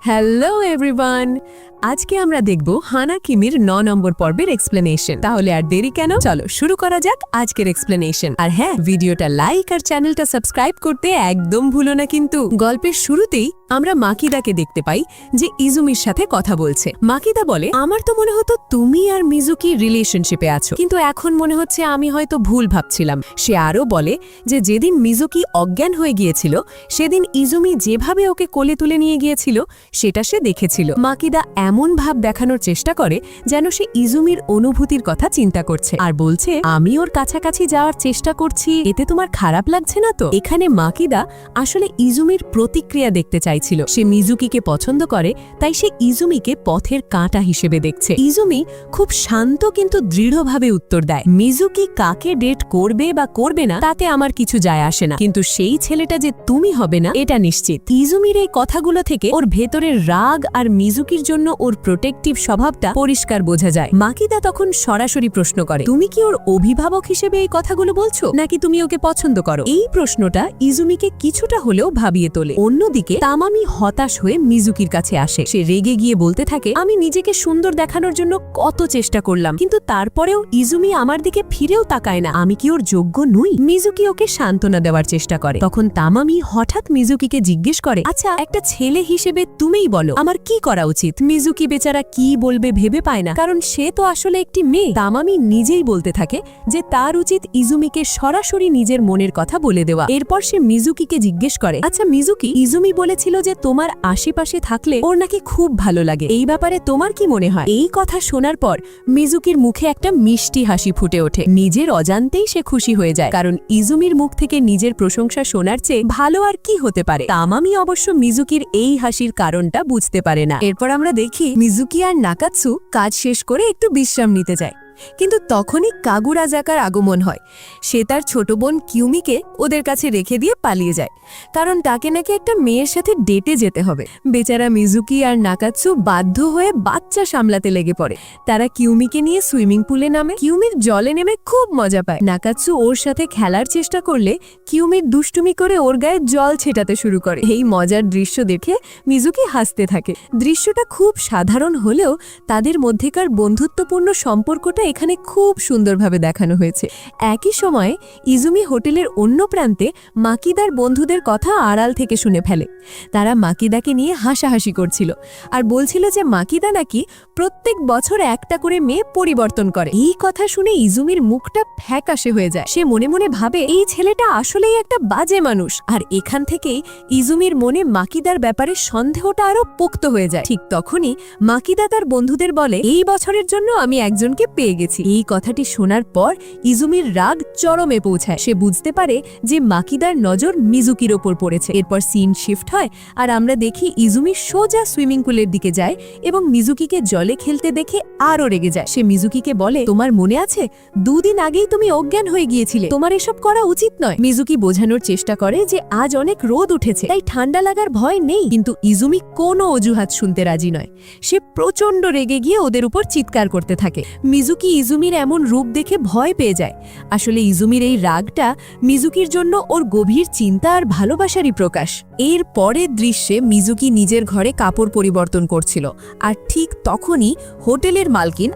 Hello everyone, আজকে আমরা দেখব হানা কিমির 9 নম্বর পর্বের এক্সপ্লেনেশন। তাহলে আর দেরি কেন, চলো শুরু করা যাক আজকের এক্সপ্লেনেশন। আর হ্যাঁ, ভিডিওটা লাইক আর চ্যানেলটা সাবস্ক্রাইব করতে একদম ভুলো না কিন্তু। গল্পের শুরুতেই আমরা মাকিদাকে দেখতে পাই যে ইজুমির সাথে কথা বলছে। মাকিদা বলে, আমার তো মনে হতো তুমি আর মিজুকি রিলেশনশিপে আছো, কিন্তু এখন মনে হচ্ছে আমি হয়তো ভুল ভাবছিলাম। সে আরও বলে যে যেদিন মিজুকি অজ্ঞান হয়ে গিয়েছিল সেদিন ইজুমি যেভাবে ওকে কোলে তুলে নিয়ে গিয়েছিল সেটা সে দেখেছিল। মাকিদা এমন ভাব দেখানোর চেষ্টা করে যেন সে ইজুমির অনুভূতির কথা চিন্তা করছে, আর বলছে আমি ওর কাছাকাছি যাওয়ার চেষ্টা করছি, এতে তোমার খারাপ লাগছে না তো? এখানে মাকিদা আসলে ইজুমির প্রতিক্রিয়া দেখতে চাইছিল। সে মিজুকিকে পছন্দ করে, তাই সে ইজুমিকে পথের কাঁটা হিসেবে দেখছে। ইজুমি খুব শান্ত কিন্তু দৃঢ়ভাবে উত্তর দেয়, মিজুকি কাকে ডেট করবে বা করবে না তাতে আমার কিছু যায় আসে না, কিন্তু সেই ছেলেটা যে তুমি হবে না এটা নিশ্চিত। ইজুমির এই কথাগুলো থেকে ওর ভেতরের রাগ আর মিজুকির জন্য ওর প্রোটেক্টিভ স্বভাবটা পরিষ্কার বোঝা যায়। মাকিদা তখন সরাসরি প্রশ্ন করে, তুমি কি ওর অভিভাবক হিসেবে এই কথাগুলো বলছো, নাকি তুমি ওকে পছন্দ করো? এই প্রশ্নটা ইজুমিকে কিছুটা হলেও ভাবিয়ে তোলে। অন্যদিকে তামামি হতাশ হয়ে মিজুকির কাছে আসে। সে রেগে গিয়ে বলতে থাকে, আমি নিজেকে সুন্দর দেখানোর জন্য কত চেষ্টা করলাম, কিন্তু তারপরেও ইজুমি আমার দিকে ফিরেও তাকায় না, আমি কি ওর যোগ্য নই? মিজুকি ওকে সান্ত্বনা দেওয়ার চেষ্টা করে। তখন তামামি হঠাৎ মিজুকিকে জিজ্ঞেস করে, আচ্ছা একটা ছেলে হিসেবে তুমিই বলো আমার কি করা উচিত? মিজুকি বেচারা কি বলবে ভেবে পায় না, কারণ সে তো আসলে একটি মেয়ে। তামামি নিজেই বলতে থাকে যে তার উচিত ইজুমিকে সরাসরি নিজের মনের কথা বলে দেওয়া। এরপর সে মিজুকিকে জিজ্ঞেস করে, আচ্ছা মিজুকি, ইজুমি বলেছিল যে তোমার আশেপাশে থাকলে ওর নাকি খুব ভালো লাগে, এই ব্যাপারে তোমার কি মনে হয়? এই কথা শোনার পর মিজুকির মুখে একটা মিষ্টি হাসি ফুটে ওঠে। নিজের অজান্তেই সে খুশি হয়ে যায়, কারণ ইজুমির মুখ থেকে নিজের প্রশংসা শোনার চেয়ে ভালো আর কি হতে পারে। তামামি অবশ্য মিজুকির এই হাসির কারণটা বুঝতে পারে না। এরপর আমরা দেখি মিজুকি আর নাকাৎসু কাজ শেষ করে একটু বিশ্রাম নিতে যায়, কিন্তু তখনই কাগুরাজাকার আগমন হয়। সে তার ছোট বোন কিউমিকে ওদের কাছে রেখে দিয়ে পালিয়ে যায়, কারণ তাকে নাকি একটা মেয়ের সাথে ডেটে যেতে হবে। বেচারা মিজুকি আর নাকাৎসু বাধ্য হয়ে বাচ্চা সামলাতে লেগে পড়ে। তারা কিউমিকে নিয়ে সুইমিং পুলে নামে। কিউমির জলে নেমে খুব মজা পায়। নাকাৎসু ওর সাথে খেলার চেষ্টা করলে কিউমির দুষ্টুমি করে ওর গায়ে জল ছেটাতে শুরু করে। এই মজার দৃশ্য দেখে মিজুকি হাসতে থাকে। দৃশ্যটা খুব সাধারণ হলেও তাদের মধ্যেকার বন্ধুত্বপূর্ণ সম্পর্কটা এখানে খুব সুন্দরভাবে দেখানো হয়েছে। একই সময়ে ইজুমি হোটেলের অন্য প্রান্তে মাকিদার বন্ধুদের কথা আড়াল থেকে শুনে ফেলে। তারা মাকিদাকে নিয়ে হাসাহাসি করছিল আর বলছিল যে মাকিদা নাকি প্রত্যেক বছর একটা করে মেয়ে পরিবর্তন করে। এই কথা শুনে ইজুমির মুখটা ফ্যাকাশে হয়ে যায়। সে মনে মনে ভাবে এই ছেলেটা আসলেই একটা বাজে মানুষ। আর এখান থেকেই ইজুমির মনে মাকিদার ব্যাপারে সন্দেহটা আরো পোক্ত হয়ে যায়। ঠিক তখনই মাকিদা তার বন্ধুদের বলে, এই বছরের জন্য আমি একজনকে পেয়ে গেছি। এই কথাটি শোনার পর ইজুমির রাগ চরমে পৌঁছায়। সে বুঝতে পারে যে মাকিদার নজর মিজুকির ওপর পড়েছে। এরপর সিন শিফট হয় আর আমরা দেখি ইজুমি সোজা সুইমিং পুলের দিকে যায় এবং মিজুকিকে জলে খেলতে দেখে আরো রেগে যায়। সে মিজুকিকে বলে, তোমার মনে আছে 2 দিন আগেই তুমি অজ্ঞান হয়ে গিয়েছিলে, তোমার এসব করা উচিত নয়। মিজুকি বোঝানোর চেষ্টা করে যে আজ অনেক রোদ উঠেছে, তাই ঠান্ডা লাগার ভয় নেই, কিন্তু ইজুমি কোনো অজুহাত শুনতে রাজি নয়। সে প্রচন্ড রেগে গিয়ে ওদের উপর চিৎকার করতে থাকে। মিজুকি ইজুমির এমন রূপ দেখে ভয় পেয়ে যায়। আসলে ইজুমির এই রাগটা মিজুকির জন্য ওর গভীর চিন্তা আর ভালোবাসারই প্রকাশ। এর পরের দৃশ্যে মিজুকি নিজের ঘরে কাপড় পরিবর্তন করছিল, আর ঠিক তখনই হোটেলের মালকিন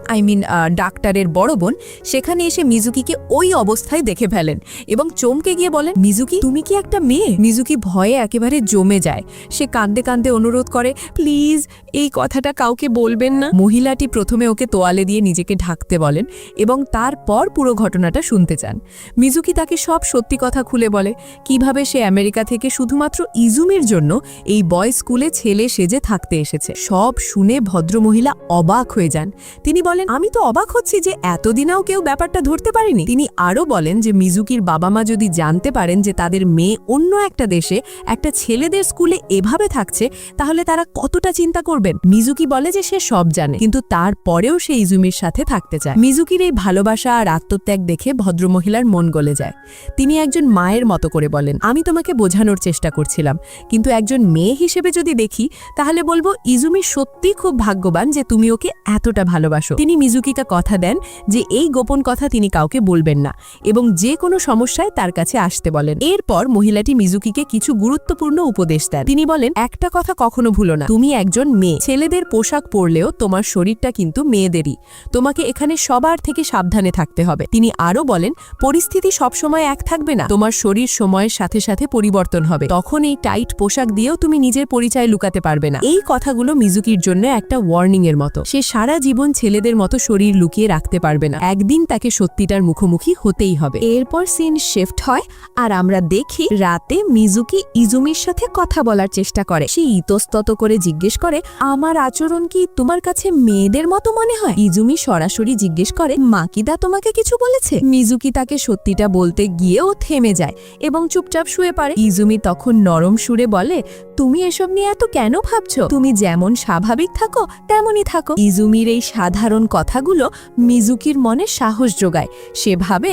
ডাক্তারের বড় বোন সেখানে এসে মিজুকিকে ওই অবস্থায় দেখে ফেলেন এবং চমকে গিয়ে বলেন, মিজুকি তুমি কি একটা মেয়ে? মিজুকি ভয়ে একেবারে জমে যায়। সে কাঁদতে কাঁদতে অনুরোধ করে, প্লিজ এই কথাটা কাউকে বলবেন না। মহিলাটি প্রথমে ওকে তোয়ালে দিয়ে নিজেকে ঢাকতে বলেন এবং তারপর পুরো ঘটনাটা শুনতে চান। মিজুকি তাকে সব সত্যি কথা খুলে বলে, কিভাবে সে আমেরিকা থেকে শুধুমাত্র ইজুমির জন্য এই বয় স্কুলে ছেলে সেজে থাকতে এসেছে। সব শুনে ভদ্রমহিলা অবাক হয়ে যান। তিনি বলেন, আমি তো অবাক হচ্ছি যে এতদিনেও কেউ ব্যাপারটা ধরতে পারেনি। তিনি আরও বলেন যে মিজুকির বাবা মা যদি জানতে পারেন যে তাদের মেয়ে অন্য একটা দেশে একটা ছেলেদের স্কুলে এভাবে থাকছে, তাহলে তারা কতটা চিন্তা করবেন। মিজুকি বলে যে সে সব জানে, কিন্তু তারপরেও সে ইজুমির সাথে থাকতে চায়। মিজুকির এই ভালোবাসা আর আত্মত্যাগ দেখে ভদ্রমহিলার মন গলে যায়। তিনি একজন মায়ের মতো করে বলেন, আমি তোমাকে বোঝানোর চেষ্টা করছিলাম, কিন্তু একজন মেয়ে হিসেবে যদি দেখি তাহলে বলবো ইজুমি সত্যি খুব ভাগ্যবান যে তুমি ওকে এতটা ভালোবাসো। তিনি মিজুকিকে কথা দেন যে এই গোপন কথা তিনি কাউকে বলবেন না এবং যে কোনো সমস্যায় তার কাছে আসতে বলেন। এরপর মহিলাটি মিজুকিকে কিছু গুরুত্বপূর্ণ উপদেশ দেন। তিনি বলেন, একটা কথা কখনো ভুলো না, তুমি একজন মেয়ে, ছেলেদের পোশাক পরলেও তোমার শরীরটা কিন্তু মেয়েদেরই, তোমাকে এখানে সবার থেকে সাবধানে থাকতে হবে। তিনি আরও বলেন, পরিস্থিতি সবসময় এক থাকবে না, তোমার শরীর সময়ের সাথে সাথে পরিবর্তন হবে, তখন এই টাইট পোশাক দিয়েও তুমি নিজের পরিচয় লুকাতে পারবে না। এই কথাগুলো মিজুকির জন্য একটা ওয়ার্নিং এর মতো। সে সারা জীবন ছেলেদের মতো শরীর লুকিয়ে রাখতে পারবে না, একদিন তাকে সত্যিটার মুখোমুখি হতেই হবে। এরপর সিন শিফট হয় আর আমরা দেখি রাতে মিজুকি ইজুমির সাথে কথা বলার চেষ্টা করে। সে ইতস্তত করে জিজ্ঞেস করে, আমার আচরণ কি তোমার কাছে মেয়েদের মতো মনে হয়? ইজুমি সরাসরি জিজ্ঞেস করে, মাকিদা তোমাকে কিছু বলেছে? মিজুকি তাকে সত্যিটা বলতে গিয়েও থেমে যায় এবং চুপচাপ শুয়ে পড়ে। ইজুমি তখন নরম সুরে বলে, তুমি এসব নিয়ে এত কেন ভাবছো? তুমি যেমন স্বাভাবিক থাকো তেমনই থাকো। ইজুমির এই সাধারণ কথাগুলো মিজুকির মনে সাহস যোগায়। সে ভাবে,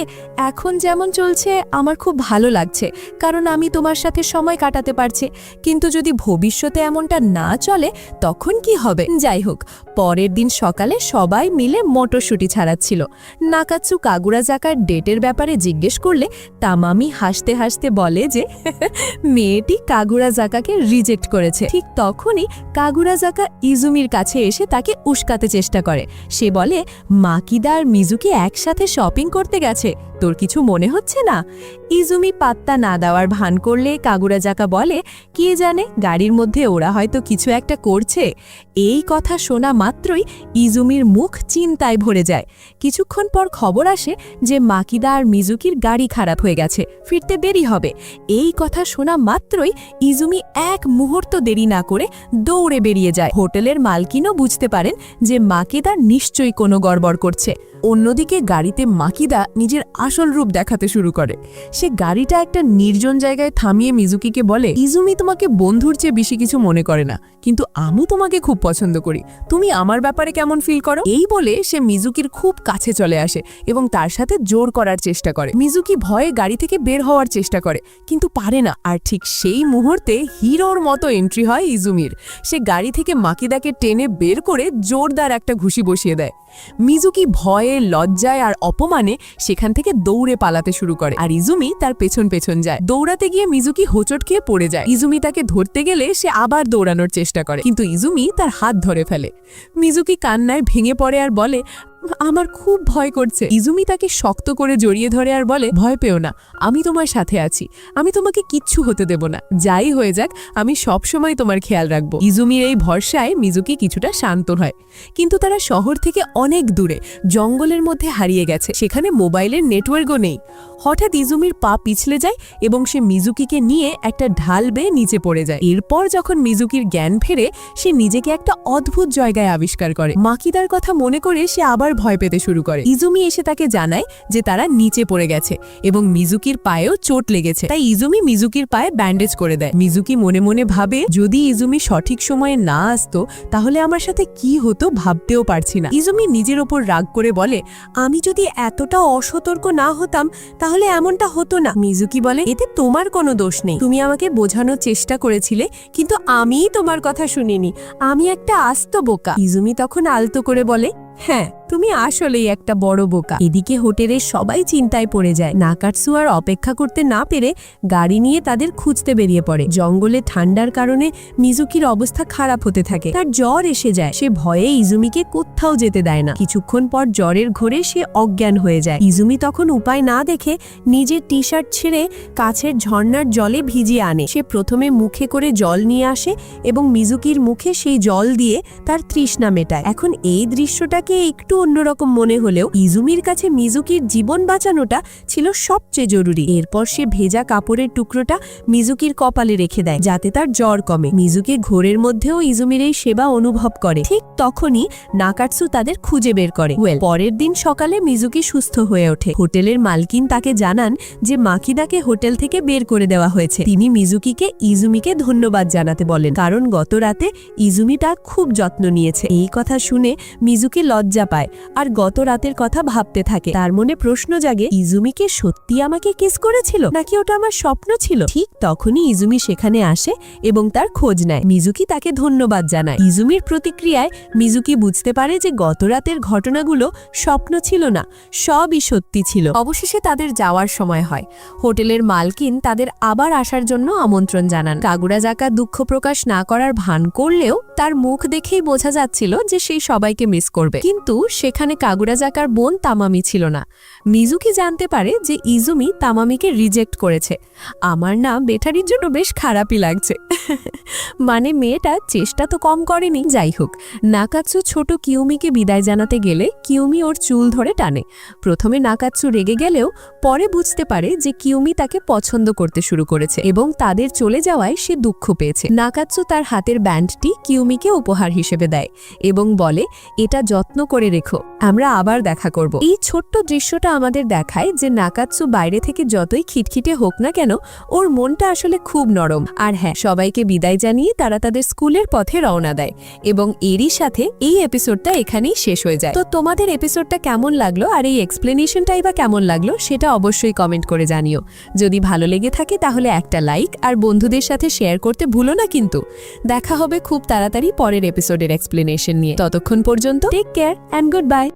এখন যেমন চলছে আমার খুব ভালো লাগছে, কারণ আমি তোমার সাথে সময় কাটাতে পারছি, কিন্তু যদি ভবিষ্যতে এমনটা না চলে তখন কি হবে? যাই হোক, পরের দিন সকালে সবাই মিলে মটরশুঁটি ছাড়াচ্ছিল। নাকাৎসু কাগুরাজাকার ডেটের ব্যাপারে জিজ্ঞেস করলে তামামি হাসতে হাসতে বলে যে মেয়েটি কাগুরাজাকাকে রিজেক্ট করেছে। ঠিক তখনই কাগুরাজাকা ইজুমির কাছে এসে তাকে উস্কাতে চেষ্টা করে। সে বলে, মাকিদা আর মিজুকি একসাথে শপিং করতে গেছে, তোর কিছু মনে হচ্ছে না? ইজুমি পাত্তা না দেওয়ার ভান করলে কাগুরাজাকা বলে, কে জানে, গাড়ির মধ্যে ওরা হয়তো কিছু একটা করছে। এই কথা শোনা মাত্রই ইজুমির মুখ চিন্তায় ভরে যায়। কিছুক্ষণ পর খবর আসে যে মাকিদা আর মিজুকির গাড়ি খারাপ হয়ে গেছে, ফিরতে দেরি হবে। এই কথা শোনা মাত্রই ইজুমি এক মুহূর্ত দেরি না করে দৌড়ে বেরিয়ে যায়। হোটেলের মালকিনও বুঝতে পারেন যে মাকিদা নিশ্চয়ই কোনো গড়বড় করছে। অন্যদিকে গাড়িতে মাকিদা নিজের আসল রূপ দেখাতে শুরু করে। সে গাড়িটা একটা নির্জন জায়গায় থামিয়ে মিজুকিকে বলে, ইজুমি তোমাকে বন্ধুর চেয়ে বেশি কিছু মনে করে না, কিন্তু আমি তোমাকে খুব পছন্দ করি, তুমি আমার ব্যাপারে কেমন ফিল করো? এই বলে সে মিজুকির খুব কাছে চলে আসে এবং তার সাথে জোর করার চেষ্টা করে। মিজুকি ভয়ে গাড়ি থেকে বের হওয়ার চেষ্টা করে, কিন্তু পারে না। আর ঠিক সেই মুহূর্তে হিরোর মতো এন্ট্রি হয় ইজুমির। সে গাড়ি থেকে মাকিদাকে টেনে বের করে জোরদার একটা ঘুষি বসিয়ে দেয়। মিজুকি ভয়ে, লজ্জায় আর অপমানে সেখান থেকে দৌড়ে পালাতে শুরু করে, আর ইজুমি তার পেছন পেছন যায়। দৌড়াতে গিয়ে মিজুকি হোঁচট খেয়ে পড়ে যায়। ইজুমি তাকে ধরতে গেলে সে আবার দৌড়ানোর চেষ্টা করে, কিন্তু ইজুমি তার হাত ধরে ফেলে। মিজুকি কান্নায় ভেঙে পড়ে আর বলে, আমার খুব ভয় করছে। ইজুমি তাকে শক্ত করে জড়িয়ে ধরে আর বলে, ভয় পেও না, আমি তোমার সাথে আছি, আমি তোমাকে কিচ্ছু হতে দেব না, যাই হয়ে যাক আমি সব সময় তোমার খেয়াল রাখবো। ইজুমির এই ভরসায় মিজুকি কিছুটা শান্ত হয়, কিন্তু তারা শহর থেকে অনেক দূরে জঙ্গলের মধ্যে হারিয়ে গেছে, সেখানে মোবাইলের নেটওয়ার্কও নেই। হঠাৎ ইজুমির পা পিছলে যায় এবং সে মিজুকিকে নিয়ে একটা ঢাল বেয়ে নিচে পড়ে যায়। এরপর যখন মিজুকির জ্ঞান ফেরে, সে নিজেকে একটা অদ্ভুত জায়গায় আবিষ্কার করে। মাকিদার কথা মনে করে সে আবার ভয় পেতে শুরু করে। ইজুমি এসে তাকে জানায় যে তারা নিচে পড়ে গেছে এবং মিজুকির পায়েও চোট লেগেছে, তাই ইজুমি মিজুকির পায়ে ব্যান্ডেজ করে দেয়। মিজুকি মনে মনে ভাবে, যদি ইজুমি সঠিক সময়ে না আসতো তাহলে আমার সাথে কি হতো ভাবতেও পারছি না। ইজুমি নিজের ওপর রাগ করে বলে, আমি যদি এতটা অসতর্ক না হতাম তাহলে এমনটা হতো না। মিজুকি বলে, এতে তোমার কোনো দোষ নেই, তুমি আমাকে বোঝানোর চেষ্টা করেছিলে কিন্তু আমিই তোমার কথা শুনিনি, আমি একটা আস্ত বোকা। ইজুমি তখন আলতো করে বলে, হ্যাঁ, তুমি আসলেই একটা বড় বোকা। এদিকে হোটেলের সবাই চিন্তায় পড়ে যায়। নাকাটসু আর অপেক্ষা করতে না পেরে গাড়ি নিয়ে তাদের খুঁজতে বেরিয়ে পড়ে। জঙ্গলে ঠান্ডার কারণে মিজুকির অবস্থা খারাপ হতে থাকে, তার জ্বর এসে যায়। সে ভয়ে ইজুমিকে কোথাও যেতে দেয় না। কিছুক্ষণ পর জ্বরের ঘোরে সে অজ্ঞান হয়ে যায়। ইজুমি তখন উপায় না দেখে নিজের টি শার্ট ছেড়ে কাছের ঝর্ণার জলে ভিজিয়ে আনে। সে প্রথমে মুখে করে জল নিয়ে আসে এবং মিজুকির মুখে সেই জল দিয়ে তার তৃষ্ণা মেটায়। এখন এই দৃশ্যটাকে একটু অন্যরকম মনে হলেও ইজুমির কাছে মিজুকির জীবন বাঁচানোটা ছিল সবচেয়ে জরুরি। এরপর সে ভেজা কাপড়ের টুকরোটা মিজুকির কপালে রেখে দেয় যাতে তার জ্বর কমে। মিজুকি ঘোরের মধ্যেও ইজুমির এই সেবা অনুভব করে। ঠিক তখনই নাকাটসু তাদের খুঁজে বের করে। পরের দিন সকালে মিজুকি সুস্থ হয়ে ওঠে। হোটেলের মালকিন তাকে জানান যে মাকিদাকে হোটেল থেকে বের করে দেওয়া হয়েছে। তিনি মিজুকিকে ইজুমিকে ধন্যবাদ জানাতে বলেন, কারণ গত রাতে ইজুমি তার খুব যত্ন নিয়েছে। এই কথা শুনে মিজুকি লজ্জা পায় আর গত রাতের কথা ভাবতে থাকে। তার মনে প্রশ্ন জাগে, ইজুমিকে সত্যি আমাকে কিস করেছিল নাকি ওটা আমার স্বপ্ন ছিল? ঠিক তখনই ইজুমি সেখানে আসে এবং তার খোঁজ নেয়। মিজুকি তাকে ধন্যবাদ জানায়। ইজুমির প্রতিক্রিয়ায় মিজুকি বুঝতে পারে যে গত রাতের ঘটনাগুলো স্বপ্ন ছিল না, সবই সত্যি ছিল। অবশেষে তাদের যাওয়ার সময় হয়। হোটেলের মালকিন তাদের আবার আসার জন্য আমন্ত্রণ জানান। কাগুরাজাকা দুঃখ প্রকাশ না করার ভান করলেও তার মুখ দেখেই বোঝা যাচ্ছিল যে সেই সবাইকে মিস করবে। কিন্তু সেখানে কাগুরাজাকার বোন তামামি ছিল না। মিজুকি জানতে পারে যে ইজুমি তামামিকে রিজেক্ট করেছে। আমার না বেটারির জন্য বেশ খারাপই লাগছে। মানে মেয়েটা চেষ্টা তো কম করেনি। যাই হোক, নাকাৎসু ছোট কিউমিকে বিদায় জানাতে গেলে কিউমি ওর চুল ধরে টানে। প্রথমে নাকাৎসু রেগে গেলেও পরে বুঝতে পারে যে কিউমি তাকে পছন্দ করতে শুরু করেছে এবং তাদের চলে যাওয়ায় সে দুঃখ পেয়েছে। নাকাৎসু তার হাতের ব্যান্ডটি কিউমিকে উপহার হিসেবে দেয় এবং বলে, এটা যত্ন করে রেখো, আমরা আবার দেখা করব। এই ছোট্ট দৃশ্যটা আমাদের দেখায় যে নাকাৎসু বাইরে থেকে যতই খিটখিটে হোক না কেন, ওর মনটা আসলে খুব নরম। আর হ্যাঁ, সবাইকে বিদায় জানিয়ে তারা তাদের স্কুলের পথে রওনা দেয় এবং এরই সাথে এই এপিসোডটা এখানেই শেষ হয়ে যায়। তো তোমাদের এপিসোডটা কেমন লাগলো আর এই এক্সপ্লেনেশনটাই বা কেমন লাগলো সেটা অবশ্যই কমেন্ট করে জানিও। যদি ভালো লেগে থাকে তাহলে একটা লাইক আর বন্ধুদের সাথে শেয়ার করতে ভুলো না কিন্তু। দেখা হবে খুব তাড়াতাড়ি পরের এপিসোডের এক্সপ্লেনেশন নিয়ে। ততক্ষণ পর্যন্ত take care and good bye.